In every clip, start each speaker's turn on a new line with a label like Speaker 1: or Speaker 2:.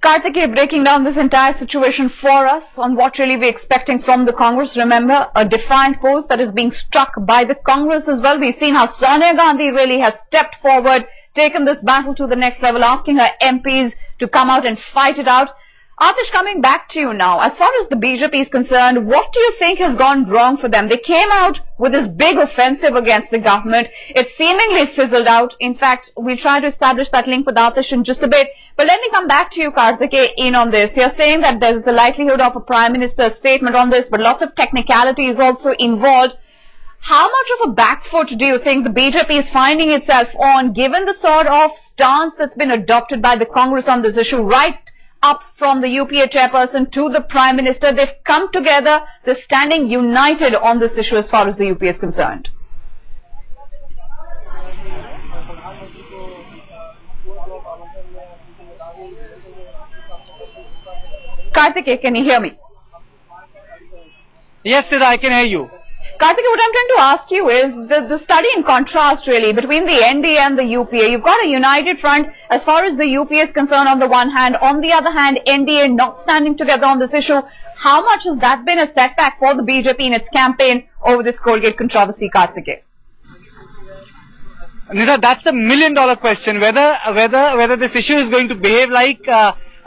Speaker 1: Karthikeya breaking down this entire situation for us on what really we're expecting from the Congress. Remember, a defiant pose that is being struck by the Congress as well. We've seen how Sonia Gandhi really has stepped forward, taken this battle to the next level, asking her MPs to come out and fight it out. Atish, coming back to you now, as far as the BJP is concerned, what do you think has gone wrong for them? They came out with this big offensive against the government. It seemingly fizzled out. In fact, we'll try to establish that link with Atish in just a bit. But let me come back to you, Karthikeya, in on this. You're saying that there's the likelihood of a Prime Minister's statement on this, but lots of technicality is also involved. How much of a back foot do you think the BJP is finding itself on, given the sort of stance that's been adopted by the Congress on this issue, right up from the UPA chairperson to the Prime Minister? They've come together, they're standing united on this issue as far as the UPA is concerned. Karthikeya, can you hear me?
Speaker 2: Yes, Nida, I can hear you.
Speaker 1: Karthikeya, what I'm trying to ask you is the study in contrast really between the NDA and the UPA. You've got a united front as far as the UPA is concerned on the one hand. On the other hand, NDA not standing together on this issue. How much has that been a setback for the BJP in its campaign over this Coalgate controversy, Karthikeya?
Speaker 2: Nida, that's the million-dollar question, whether this issue is going to behave like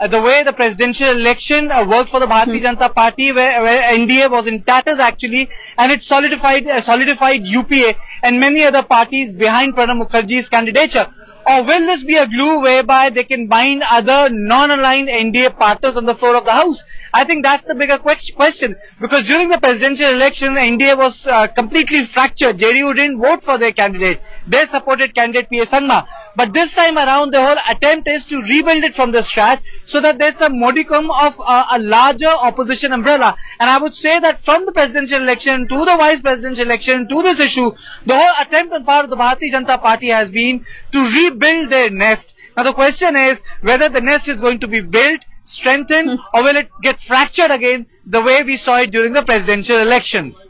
Speaker 2: the way the presidential election worked for the Bharatiya Janata Party, where NDA was in tatters actually, and it solidified UPA and many other parties behind Pranab Mukherjee's candidature. Or will this be a glue whereby they can bind other non-aligned NDA partners on the floor of the House? I think that's the bigger question, because during the presidential election, NDA was completely fractured. JDU didn't vote for their candidate. They supported candidate P.A. Sangma. But this time around, the whole attempt is to rebuild it from the scratch so that there's a modicum of a larger opposition umbrella. And I would say that from the presidential election to the vice presidential election to this issue, the whole attempt on part of the Bharatiya Janata Party has been to rebuild their nest. Now the question is whether the nest is going to be built, strengthened, or will it get fractured again the way we saw it during the presidential elections?